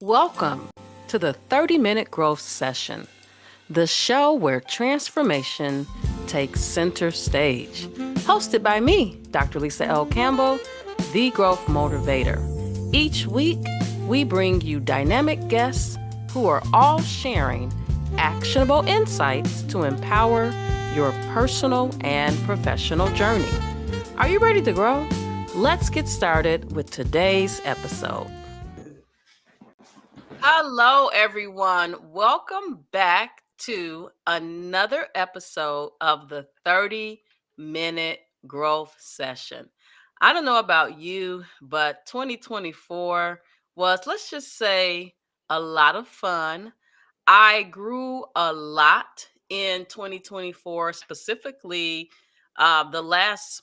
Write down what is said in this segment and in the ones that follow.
Welcome to the 30-Minute Growth Session, the show where transformation takes center stage. Hosted by me, Dr. Lisa L. Campbell, the Growth Motivator. Each week, we bring you dynamic guests who are all sharing actionable insights to empower your personal and professional journey. Are you ready to grow? Let's get started with today's episode. Hello, everyone. Welcome back to another episode of the 30-Minute Growth Session. I don't know about you, but 2024 was, let's just say, a lot of fun. I grew a lot in 2024, specifically the last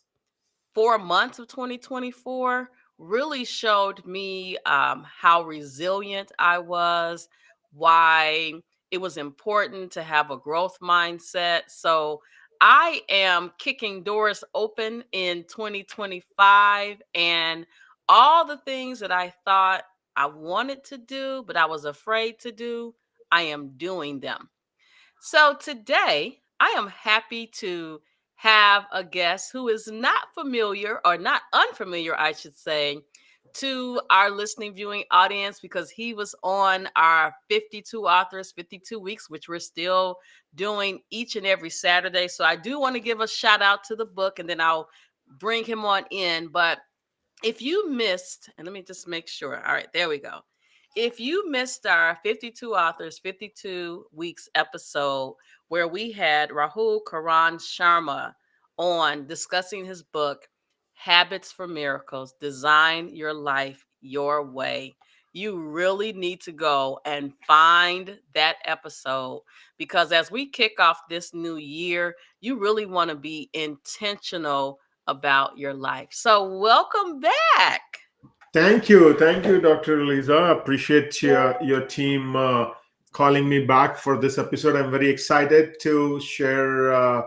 4 months of 2024 really showed me how resilient I was, why it was important to have a growth mindset. So I am kicking doors open in 2025, and all the things that I thought I wanted to do, but I was afraid to do, I am doing them. So today, I am happy to have a guest who is not familiar or not unfamiliar, I should say, to our listening viewing audience because he was on our 52 authors, 52 weeks, which we're still doing each and every Saturday. So I do want to give a shout out to the book and then I'll bring him on in. But if you missed, and let me just make sure. All right, there we go. If you missed our 52 authors, 52 weeks episode where we had Rahul Karan Sharma on discussing his book, Habits for Miracles, Design Your Life Your Way, you really need to go and find that episode because as we kick off this new year, you really want to be intentional about your life. So, welcome back. Thank you, Dr. Lisa. Appreciate your team calling me back for this episode. I'm very excited to share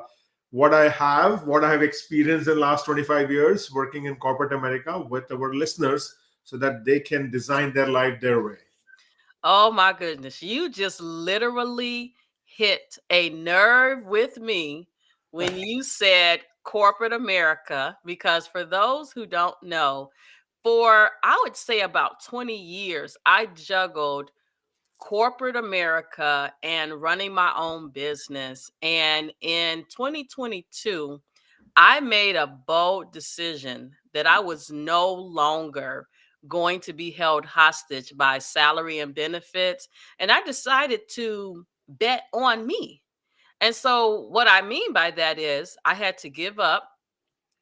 what I have experienced in the last 25 years working in corporate America with our listeners so that they can design their life their way. Oh my goodness. You just literally hit a nerve with me when you said corporate America, because for those who don't know, for I would say about 20 years, I juggled corporate America and running my own business. And in 2022, I made a bold decision that I was no longer going to be held hostage by salary and benefits. And I decided to bet on me. And so, what I mean by that is, I had to give up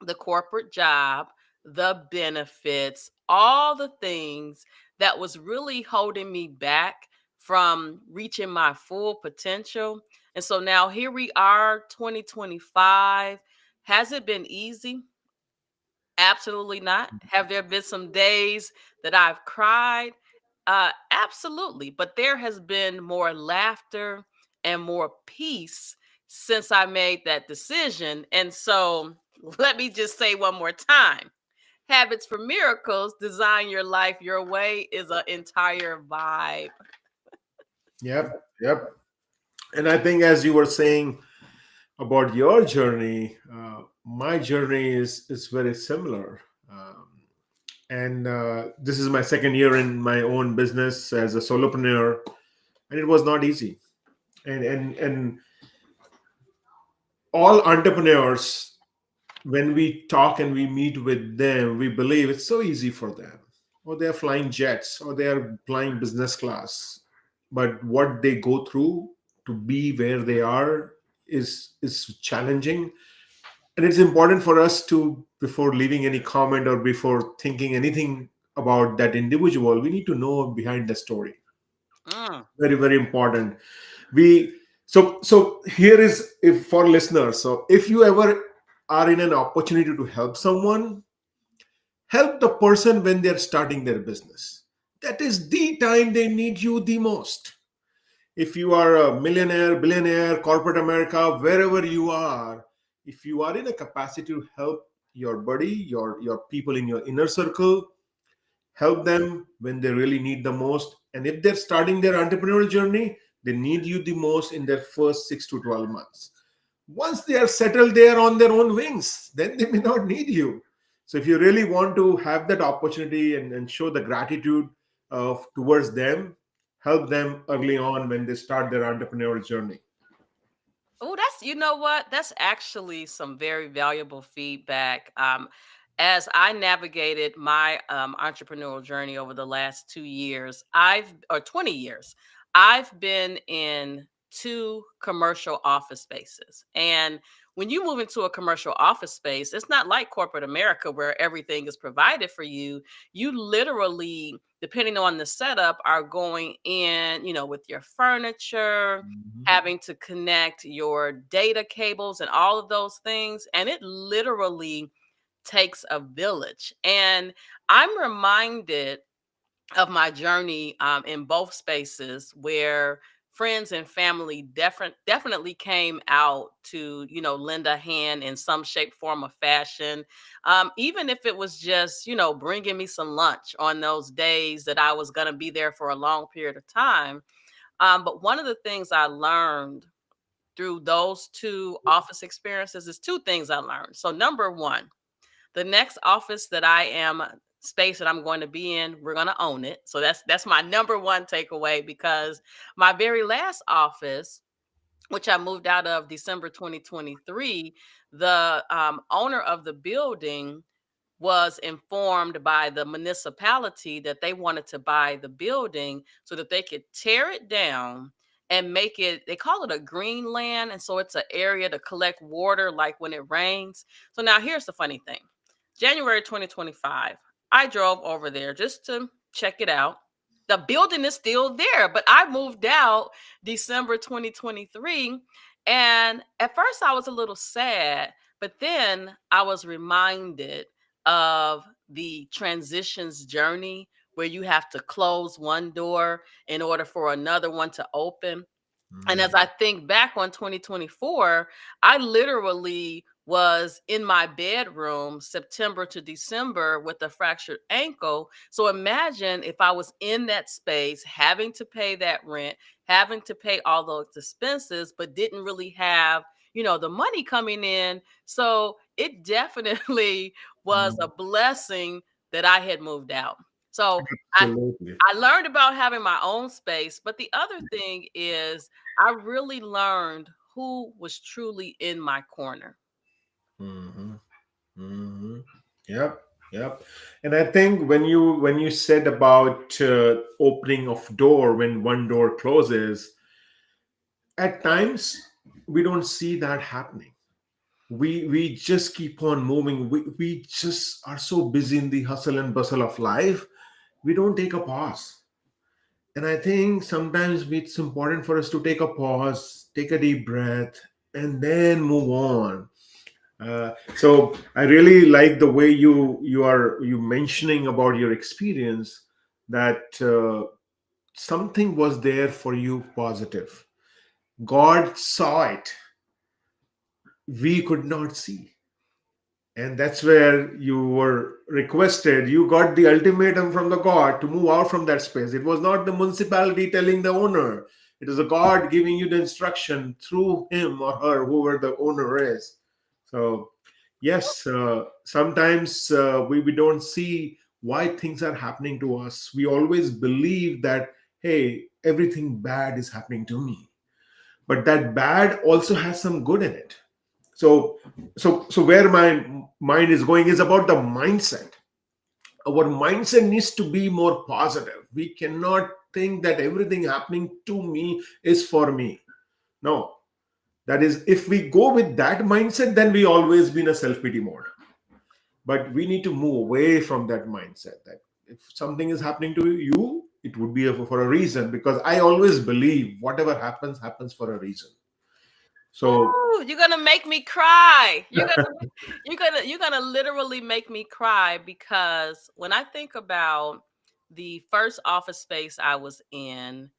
the corporate job, the benefits, all the things that was really holding me back from reaching my full potential. And so now here we are, 2025. Has it been easy? Absolutely not. Have there been some days that I've cried? Absolutely. But there has been more laughter and more peace since I made that decision. And so let me just say one more time, Habits for Miracles, Design Your Life Your Way is an entire vibe. Yep. And I think as you were saying about your journey, my journey is very similar. And this is my second year in my own business as a solopreneur, and it was not easy. And all entrepreneurs, when we talk and we meet with them, we believe it's so easy for them, or they're flying jets, or they are flying business class. But what they go through to be where they are is challenging, and it's important for us to, before leaving any comment or before thinking anything about that individual, we need to know behind the story. Mm. Very important. We so so here is, if for listeners, so if you ever are in an opportunity to help someone, help the person when they're starting their business. That is the time they need you the most. If you are a millionaire, billionaire, corporate America, wherever you are, if you are in a capacity to help your buddy, your people in your inner circle, help them when they really need the most, And if they're starting their entrepreneurial journey, they need you the most in their first 6 to 12 months. Once they are settled there on their own wings, then they may not need you. So if you really want to have that opportunity and show the gratitude towards them, help them early on when they start their entrepreneurial journey. Oh, that's, you know what? That's actually some very valuable feedback. As I navigated my entrepreneurial journey over the last 2 years, or 20 years, I've been in two commercial office spaces. And when you move into a commercial office space, it's not like corporate America where everything is provided for you. You literally, depending on the setup, are going in, with your furniture, Mhm. having to connect your data cables and all of those things. And it literally takes a village. And I'm reminded of my journey in both spaces where friends and family definitely came out to lend a hand in some shape, form, or fashion, even if it was just bringing me some lunch on those days that I was going to be there for a long period of time. But one of the things I learned through those two office experiences is two things I learned. So number one, the next office that I am space that I'm going to be in, we're going to own it. So that's my number one takeaway, because my very last office, which I moved out of December 2023, the owner of the building was informed by the municipality that they wanted to buy the building so that they could tear it down and make it, they call it a green land. And so it's an area to collect water like when it rains. So now here's the funny thing. January 2025, I drove over there just to check it out. The building is still there, but I moved out December 2023. And at first I was a little sad, but then I was reminded of the transitions journey where you have to close one door in order for another one to open. And as I think back on 2024, I literally was in my bedroom September to December with a fractured ankle. So imagine if I was in that space, having to pay that rent, having to pay all those expenses, but didn't really have, the money coming in. So it definitely was a Mhm. blessing that I had moved out. So I Absolutely. I learned about having my own space, but the other thing is I really learned who was truly in my corner. Hmm. Hmm. Yep, yep. And I think when you said about opening of door when one door closes, at times we don't see that happening. We just keep on moving. We just are so busy in the hustle and bustle of life. We don't take a pause. And I think sometimes it's important for us to take a pause, take a deep breath, and then move on. So I really like the way you mentioning about your experience, that something was there for you positive. God saw it, we could not see, and that's where you were requested. You got the ultimatum from the god to move out from that space. It was not the municipality telling the owner, it is a god giving you the instruction through him or her, whoever the owner is. So yes, sometimes we don't see why things are happening to us. We always believe that, hey, everything bad is happening to me, but that bad also has some good in it. So where my mind is going is about the mindset. Our mindset needs to be more positive. We cannot think that everything happening to me is for me. No, that is, if we go with that mindset, then we always be in a self-pity mode. But we need to move away from that mindset, that if something is happening to you, it would be for a reason, because I always believe whatever happens happens for a reason. So Ooh, you're gonna make me cry. You're gonna literally make me cry, because when I think about the first office space I was in,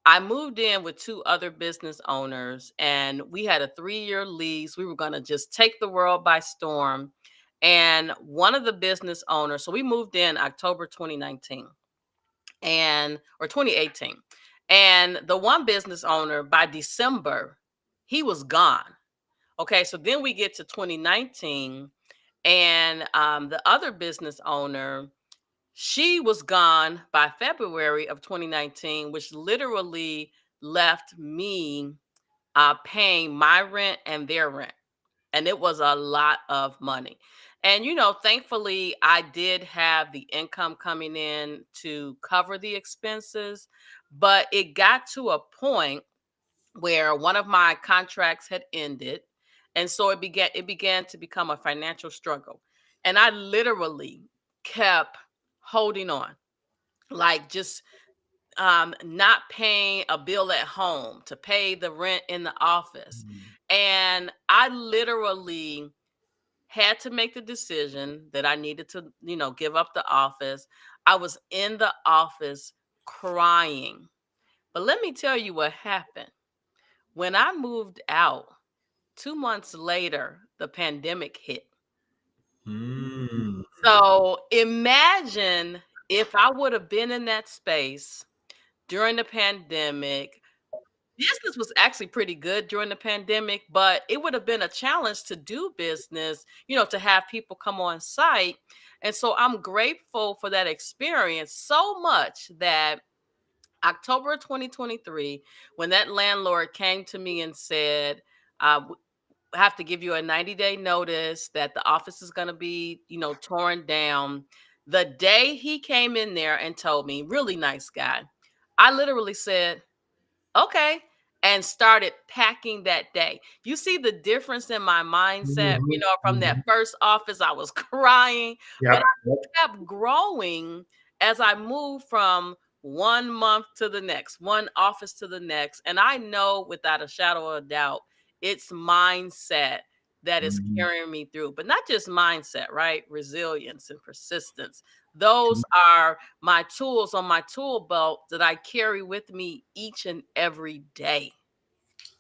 I moved in with two other business owners, and we had a 3-year lease. We were going to just take the world by storm. And one of the business owners, so we moved in October 2019. and or 2018. And the one business owner, by December, he was gone. Okay, so then we get to 2019, and the other business owner, she was gone by February of 2019, which literally left me paying my rent and their rent. And it was a lot of money. And, thankfully, I did have the income coming in to cover the expenses, but it got to a point where one of my contracts had ended, and so it began to become a financial struggle. And I literally kept holding on, like just not paying a bill at home to pay the rent in the office. And I literally had to make the decision that I needed to, give up the office. I was in the office crying. But let me tell you what happened. When I moved out, 2 months later, the pandemic hit. Mm. So imagine if I would have been in that space during the pandemic. Business was actually pretty good during the pandemic, but it would have been a challenge to do business, to have people come on site. And so I'm grateful for that experience so much that October 2023, when that landlord came to me and said, have to give you a 90-day notice that the office is going to be, torn down. The day he came in there and told me, really nice guy, I literally said, okay, and started packing that day. You see the difference in my mindset, Mhm. from that Mhm. first office, I was crying, but Yep. Yep. kept growing as I moved from one month to the next, one office to the next. And I know without a shadow of a doubt, it's mindset that is Mhm. carrying me through, but not just mindset, right? Resilience and persistence. Those are my tools on my tool belt that I carry with me each and every day.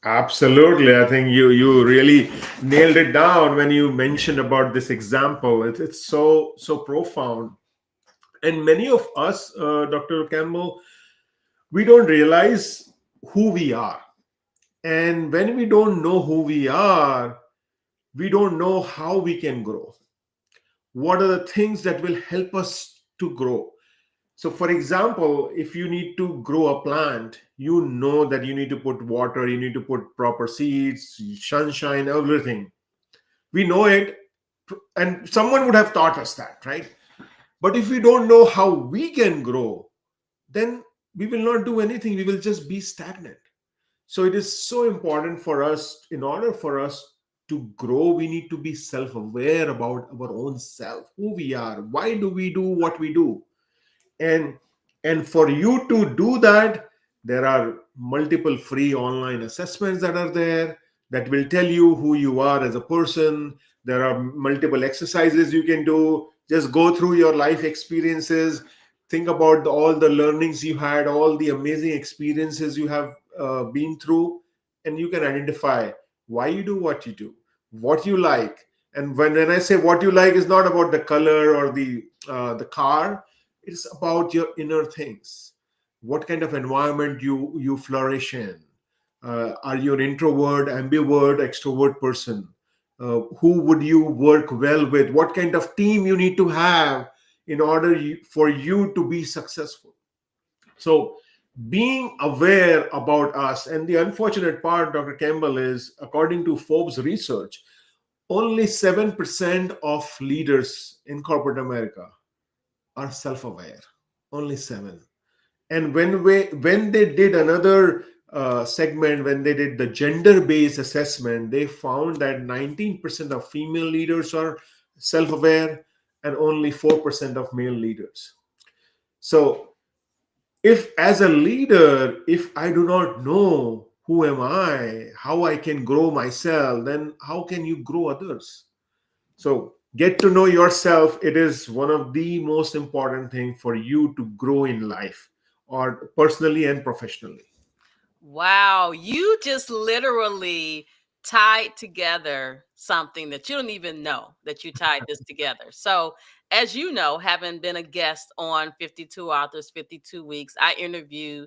Absolutely. I think you really nailed it down when you mentioned about this example. It's so profound. And many of us, Dr. Campbell, we don't realize who we are. And when we don't know who we are, we don't know how we can grow. What are the things that will help us to grow? So, for example, if you need to grow a plant, you know that you need to put water, you need to put proper seeds, sunshine, everything. We know it, and someone would have taught us that, right? But if we don't know how we can grow, then we will not do anything. We will just be stagnant. So, it is so important for us, in order for us to grow, we need to be self aware about our own self, who we are, why do we do what we do, and for you to do that, there are multiple free online assessments that are there that will tell you who you are as a person. There are multiple exercises you can do. Just go through your life experiences, think about all the learnings you had, all the amazing experiences you have been through, and you can identify why you do what you do, what you like. And when I say what you like, is not about the color or the car. It's about your inner things. What kind of environment you flourish in? Are you an introvert, ambivert, extrovert person? Who would you work well with? What kind of team you need to have in order for you to be successful? So being aware about us, and the unfortunate part, Dr. Campbell, is according to Forbes research, only 7% of leaders in corporate America are self-aware. Only 7. And when they did another segment, when they did the gender-based assessment, they found that 19% of female leaders are self-aware and only 4% of male leaders. So if as a leader, if I do not know who am I, how I can grow myself, then how can you grow others? So get to know yourself. It is one of the most important thing for you to grow in life, or personally and professionally. Wow, you just literally tied together something that you don't even know that you tied this together. So as you know, having been a guest on 52 Authors, 52 Weeks, I interview,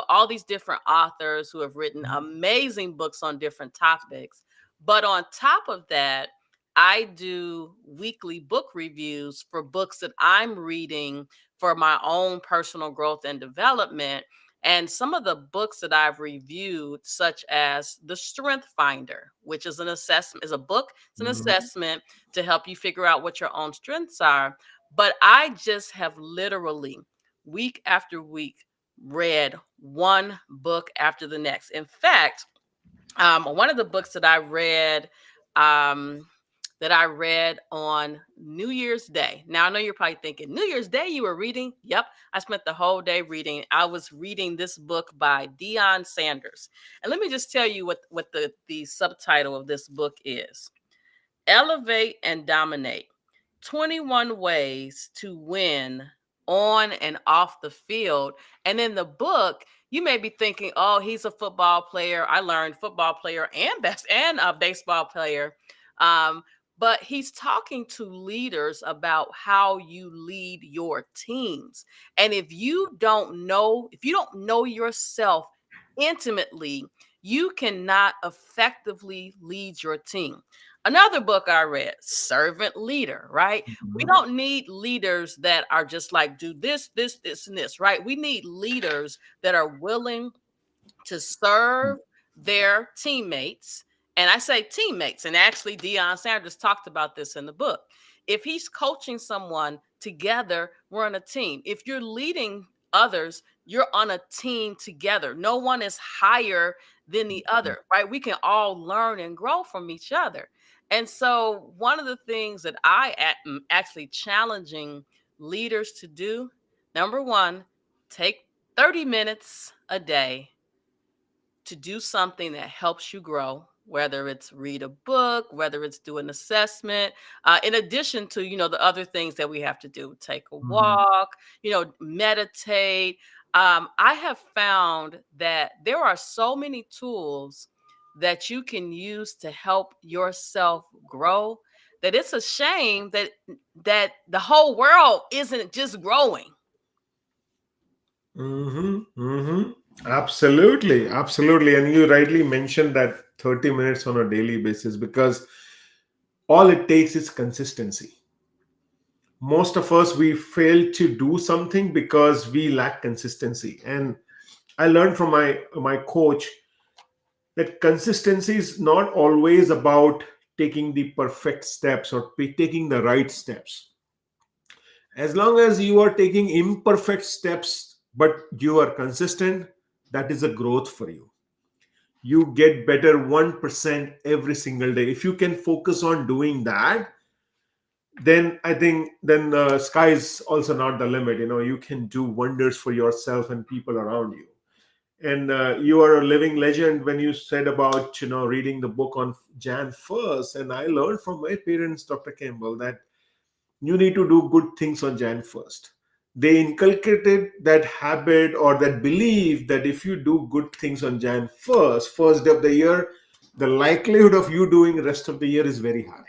all these different authors who have written amazing books on different topics. But on top of that, I do weekly book reviews for books that I'm reading for my own personal growth and development. And some of the books that I've reviewed, such as The Strength Finder, which is an assessment, is a book, it's an Mhm. assessment to help you figure out what your own strengths are. But I just have literally, week after week, read one book after the next. In fact, one of the books um, that I read on New Year's Day. Now I know you're probably thinking, New Year's Day you were reading? Yep, I spent the whole day reading. I was reading this book by Deion Sanders, and let me just tell you what the subtitle of this book is: Elevate and Dominate, 21 Ways to Win on and off the field. And in the book, you may be thinking, oh, he's a football player. I learned football player and a baseball player. Um, but he's talking to leaders about how you lead your teams. And if you don't know yourself intimately, you cannot effectively lead your team. Another book I read, Servant Leader, right? We Mhm. don't need leaders that are just like, do this, and this, right? We need leaders that are willing to serve their teammates. And I say teammates, and actually Deion Sanders talked about this in the book. If he's coaching someone together, we're on a team. If you're leading others, you're on a team together. No one is higher than the other, right? We can all learn and grow from each other. And so, one of the things that am actually challenging leaders to do, number one, take 30 minutes a day to do something that helps you grow, whether it's read a book, whether it's do an assessment, in addition to, the other things that we have to do, take a Mhm. walk, meditate. I have found that there are so many tools that you can use to help yourself grow, that it's a shame that the whole world isn't just growing. Mm-hmm. Absolutely, absolutely. And you rightly mentioned that 30 minutes on a daily basis, because all it takes is consistency. Most of us, we fail to do something because we lack consistency. And I learned from my coach that consistency is not always about taking the perfect steps or taking the right steps. As long as you are taking imperfect steps but you are consistent, that is a growth for you. You get better 1% every single day. If you can focus on doing that, then I think then the sky is also not the limit. You can do wonders for yourself and people around you. And you are a living legend when you said about reading the book on Jan 1st. And I learned from my parents, Dr. Campbell, that you need to do good things on Jan 1st. They inculcated that habit or that belief that if you do good things on Jan 1st, first day of the year, the likelihood of you doing the rest of the year is very high.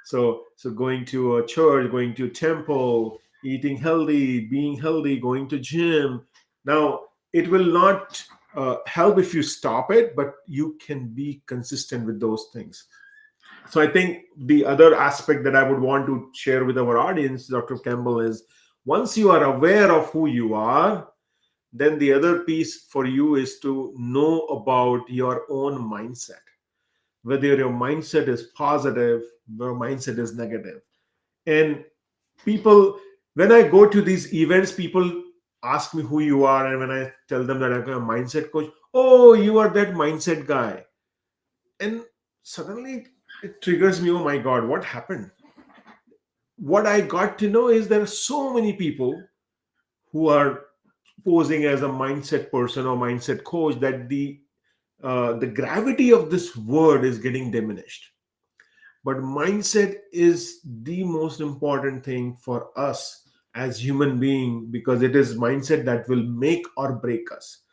So going to a church, going to temple, eating healthy, being healthy, going to gym. Now, it will not help if you stop it, but you can be consistent with those things. So I think the other aspect that I would want to share with our audience, Dr. Campbell, is once you are aware of who you are, then the other piece for you is to know about your own mindset, whether your mindset is positive, your mindset is negative. And people, when I go to these events, people ask me who you are. And when I tell them that I'm a mindset coach, oh, you are that mindset guy. And suddenly it triggers me, oh my God, what happened? What I got to know is there are so many people who are posing as a mindset person or mindset coach that the gravity of this word is getting diminished. But mindset is the most important thing for us as human being, because it is mindset that will make or break us.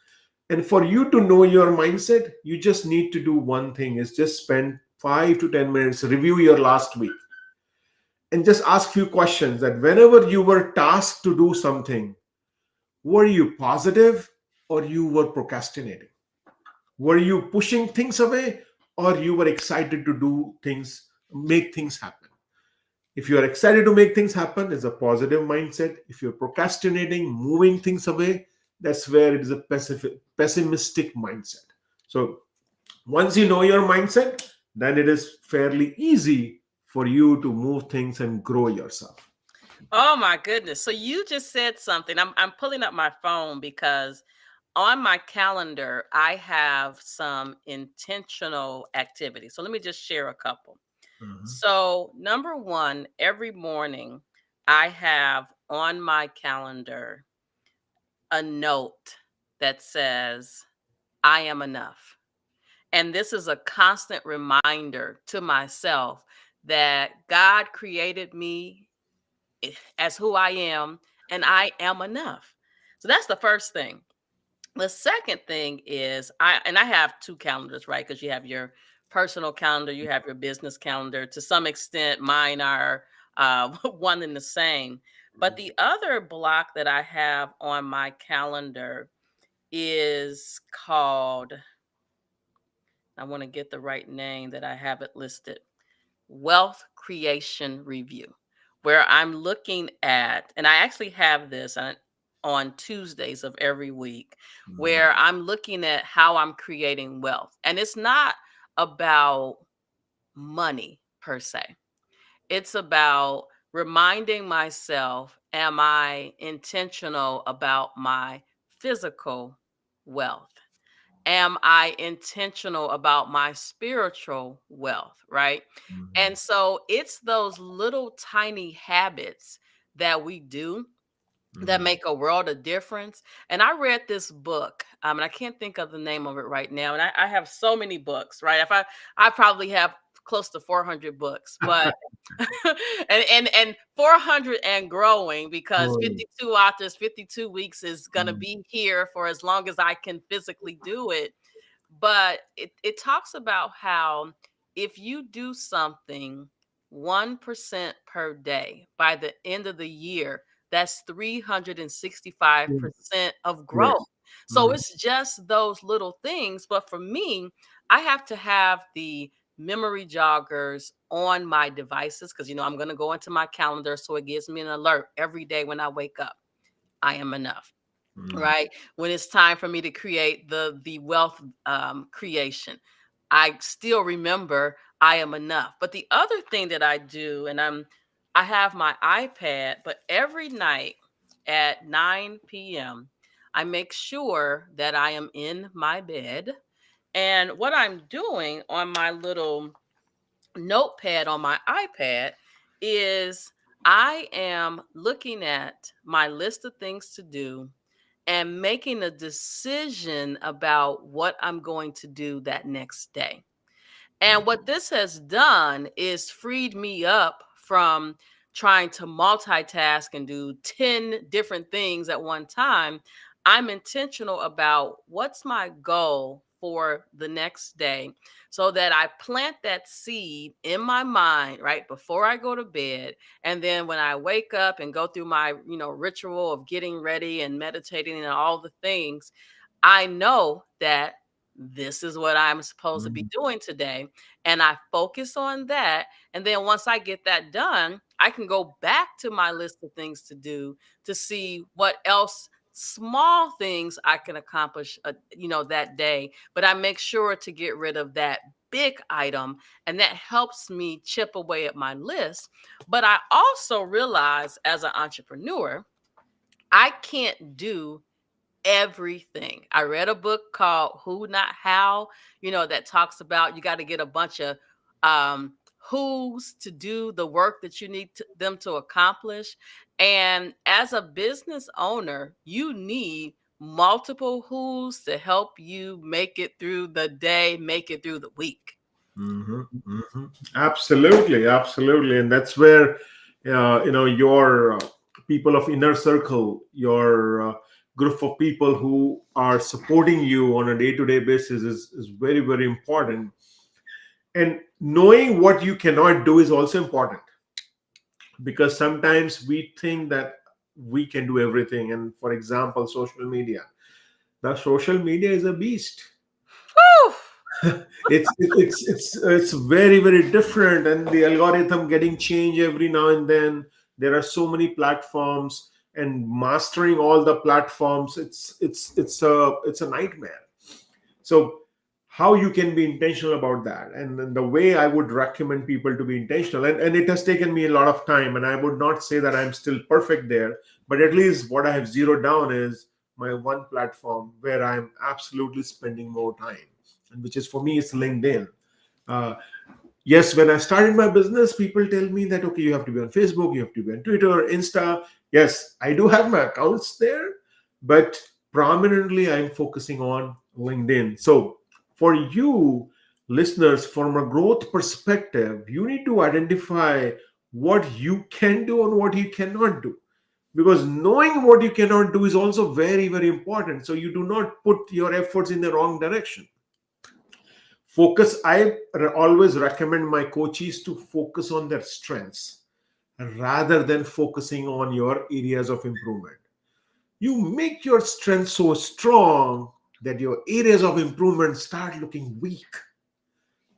And for you to know your mindset, you just need to do one thing: is just spend 5 to 10 minutes, review your last week, and just ask few questions that whenever you were tasked to do something, were you positive or you were procrastinating? Were you pushing things away or you were excited to do things, make things happen? If you are excited to make things happen, it's a positive mindset. If you're procrastinating, moving things away, that's where it is a pessimistic mindset. So once you know your mindset, then it is fairly easy for you to move things and grow yourself. Oh my goodness. So you just said something. I'm pulling up my phone because on my calendar I have some intentional activities. So let me just share a couple. Mhm. So, number 1, every morning I have on my calendar a note that says I am enough. And this is a constant reminder to myself that God created me as who I am, and I am enough. So that's the first thing. The second thing is I have 2 calendars, right? Because you have your personal calendar, you have your business calendar. To some extent, mine are one and the same. But the other block that I have on my calendar is called, I want to get the right name that I have it listed, Wealth Creation Review, where I'm looking at, and I actually have this on Tuesdays of every week, Mhm. where I'm looking at how I'm creating wealth. And it's not about money per se, it's about reminding myself, am I intentional about my physical wealth? Am I intentional about my spiritual wealth, right? Mhm. And so it's those little tiny habits that we do that Mhm. make a world of difference. And I read this book, and I can't think of the name of it right now. And I have so many books, right? If I probably have close to 400 books, but and 400 and growing, because Growing. 52 authors, 52 weeks is going to Mhm. be here for as long as I can physically do it. But it talks about how if you do something 1% per day by the end of the year, that's Mhm. 365% of Right. growth. So Mhm. it's just those little things. But for me, I have to have the memory joggers on my devices because, I'm going to go into my calendar. So it gives me an alert every day when I wake up. I am enough, Mhm. right? When it's time for me to create the wealth creation, I still remember I am enough. But the other thing that I do, and I have my iPad, but every night at 9 p.m., I make sure that I am in my bed. And what I'm doing on my little notepad on my iPad is I am looking at my list of things to do and making a decision about what I'm going to do that next day. And what this has done is freed me up from trying to multitask and do 10 different things at one time. I'm intentional about what's my goal for the next day so that I plant that seed in my mind right before I go to bed. And then when I wake up and go through my, ritual of getting ready and meditating and all the things, I know that this is what I'm supposed to be Mhm. doing today. And I focus on that. And then once I get that done, I can go back to my list of things to do to see what else small things I can accomplish, that day. But I make sure to get rid of that big item, and that helps me chip away at my list. But I also realize as an entrepreneur, I can't do everything. I read a book called Who Not How, that talks about you got to get a bunch of who's to do the work that you need them to accomplish. And as a business owner, you need multiple who's to help you make it through the day, make it through the week. Mhm. Mhm. Absolutely, absolutely, and that's where your people of inner circle, your group of people who are supporting you on a day-to-day basis is very very important. And knowing what you cannot do is also important. because sometimes we think that we can do everything. And for example, social media. Now, social media is a beast. Whew. It's very very different, and the algorithm getting changed every now and then. There are so many platforms, and mastering all the platforms, it's a nightmare. So how you can be intentional about that, and then the way I would recommend people to be intentional, and it has taken me a lot of time, and I would not say that I'm still perfect there, but at least what I have zeroed down is my one platform where I'm absolutely spending more time, and which is for me it's LinkedIn. uh, yes, when I started my business, people tell me that okay, you have to be on Facebook, you have to be on Twitter, Insta. Yes, I do have my accounts there, but prominently I'm focusing on LinkedIn. So for you listeners, from a growth perspective, you need to identify what you can do and what you cannot do, because knowing what you cannot do is also very very important, so you do not put your efforts in the wrong direction. Focus, always recommend my coaches to focus on their strengths rather than focusing on your areas of improvement. You make your strength so strong that your areas of improvement start looking weak.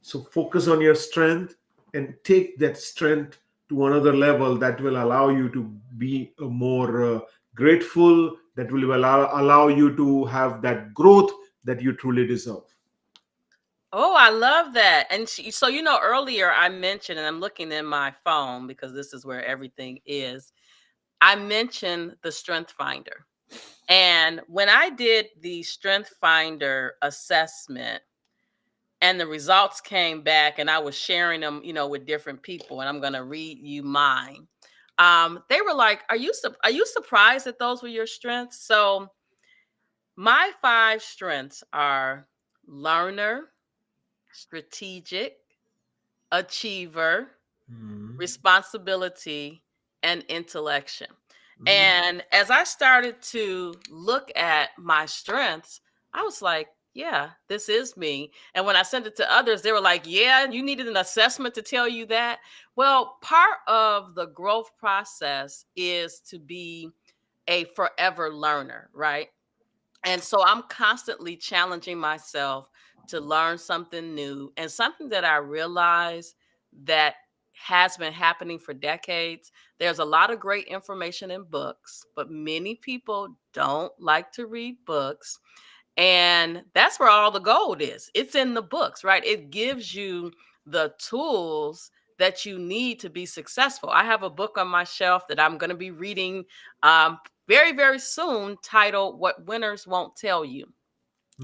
So focus on your strength and take that strength to another level that will allow you to be a more grateful, that will allow you to have that growth that you truly deserve. Oh, I love that. And so, earlier I mentioned, and I'm looking in my phone because this is where everything is. I mentioned the Strength Finder. And when I did the Strength Finder assessment and the results came back, and I was sharing them, with different people, and I'm going to read you mine. They were like, are you surprised that those were your strengths? So my 5 strengths are learner, strategic, achiever, Mhm. responsibility, and intellection. Mhm. And as I started to look at my strengths, I was like, yeah, this is me. And when I sent it to others, they were like, yeah, you needed an assessment to tell you that. Well, part of the growth process is to be a forever learner, right? And so I'm constantly challenging myself to learn something new, and something that I realize that has been happening for decades. There's a lot of great information in books, but many people don't like to read books. And that's where all the gold is. It's in the books, right? It gives you the tools that you need to be successful. I have a book on my shelf that I'm going to be reading very, very soon, titled What Winners Won't Tell You.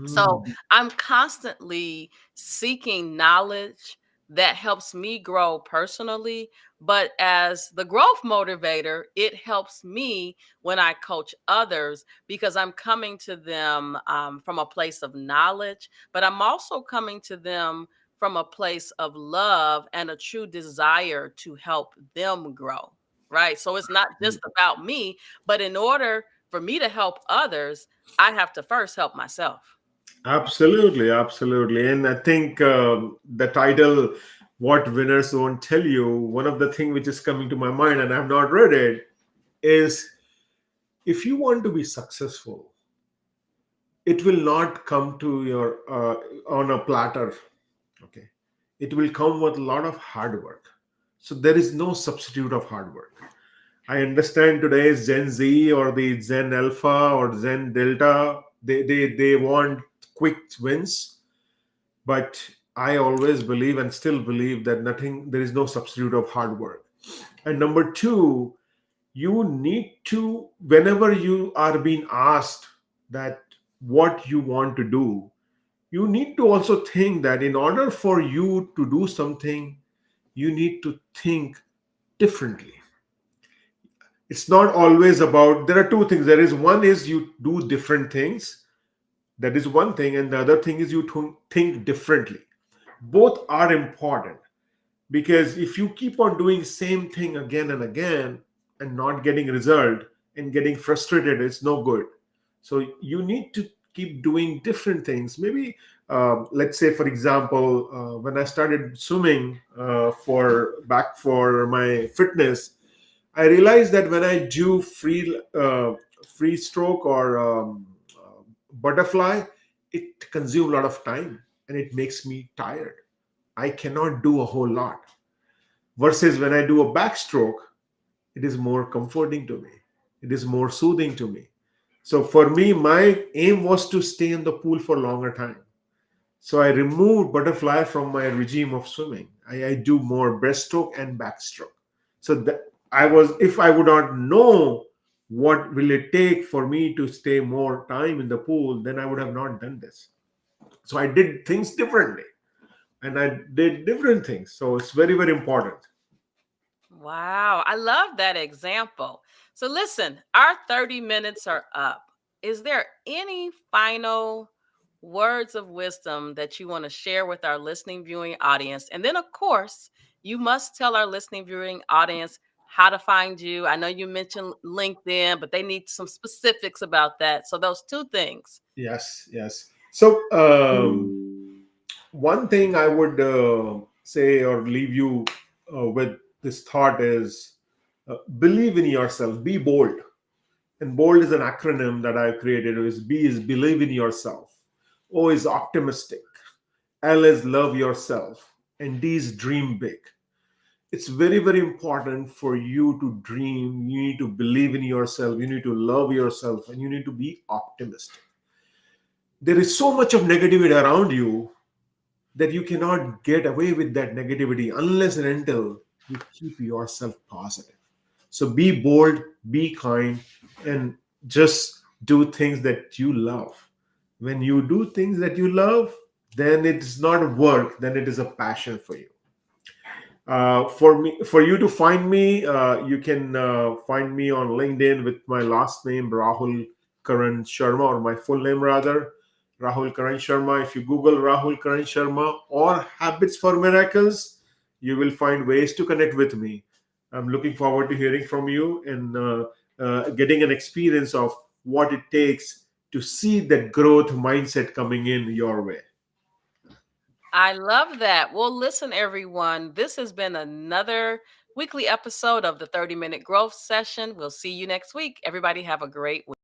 So Mm. I'm constantly seeking knowledge that helps me grow personally. But as the growth motivator, it helps me when I coach others because I'm coming to them from a place of knowledge, but I'm also coming to them from a place of love and a true desire to help them grow. Right. So it's not just about me, but in order for me to help others, I have to first help myself. Absolutely, absolutely. And I think the title, What Winners Won't Tell You, one of the things which is coming to my mind, and I've not read it, is if you want to be successful, it will not come to your on a platter. Okay. It will come with a lot of hard work. So there is no substitute of hard work. I understand today's Gen Z or the Gen Alpha or Gen Delta, they want quick wins. But I always believe and still believe that there is no substitute of hard work. And number two, you need to, whenever you are being asked that what you want to do, you need to also think that in order for you to do something, you need to think differently. It's not always about, there are two things. There is one is you do different things. That is one thing. And the other thing is you think differently. Both are important, because if you keep on doing same thing again and again and not getting result and getting frustrated, it's no good. So you need to keep doing different things. Maybe let's say for example, when I started swimming for my fitness, I realized that when I do free stroke or butterfly, it consumes a lot of time and it makes me tired. I cannot do a whole lot. Versus when I do a backstroke, it is more comforting to me. It is more soothing to me. So for me, my aim was to stay in the pool for longer time. So I removed butterfly from my regime of swimming. I do more breaststroke and backstroke. So that I was, if I would not know what will it take for me to stay more time in the pool, then I would have not done this. So I did things differently and I did different things. So it's very, very important. Wow, I love that example. So, listen, our 30 minutes are up. Is there any final words of wisdom that you want to share with our listening viewing audience? And then, of course, you must tell our listening viewing audience how to find you. I know you mentioned LinkedIn, but they need some specifics about that. So, those two things. Yes, yes. So one thing I would say or leave you with this thought is believe in yourself, be bold. And bold is an acronym that I've created. Is B is believe in yourself. O is optimistic. L is love yourself. And D is dream big. It's very, very important for you to dream. You need to believe in yourself. You need to love yourself. And you need to be optimistic. There is so much of negativity around you that you cannot get away with that negativity unless and until you keep yourself positive. So be bold, be kind, and just do things that you love. When you do things that you love, then it's not work, then it is a passion for you. For you to find me, you can find me on LinkedIn with my last name, Rahul Karan Sharma, or my full name rather, Rahul Karan Sharma. If you Google Rahul Karan Sharma or Habits for Miracles, you will find ways to connect with me. I'm looking forward to hearing from you and getting an experience of what it takes to see that growth mindset coming in your way. I love that. Well, listen, everyone, this has been another weekly episode of the 30-minute growth session. We'll see you next week. Everybody, have a great week.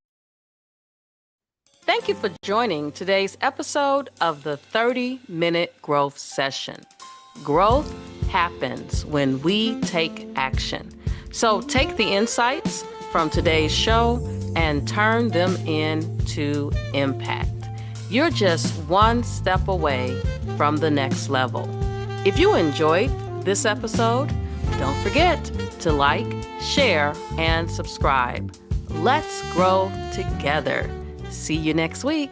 Thank you for joining today's episode of the 30-minute growth session. Growth happens when we take action. So take the insights from today's show and turn them into impact. You're just one step away from the next level. If you enjoyed this episode, don't forget to like, share, and subscribe. Let's grow together. See you next week.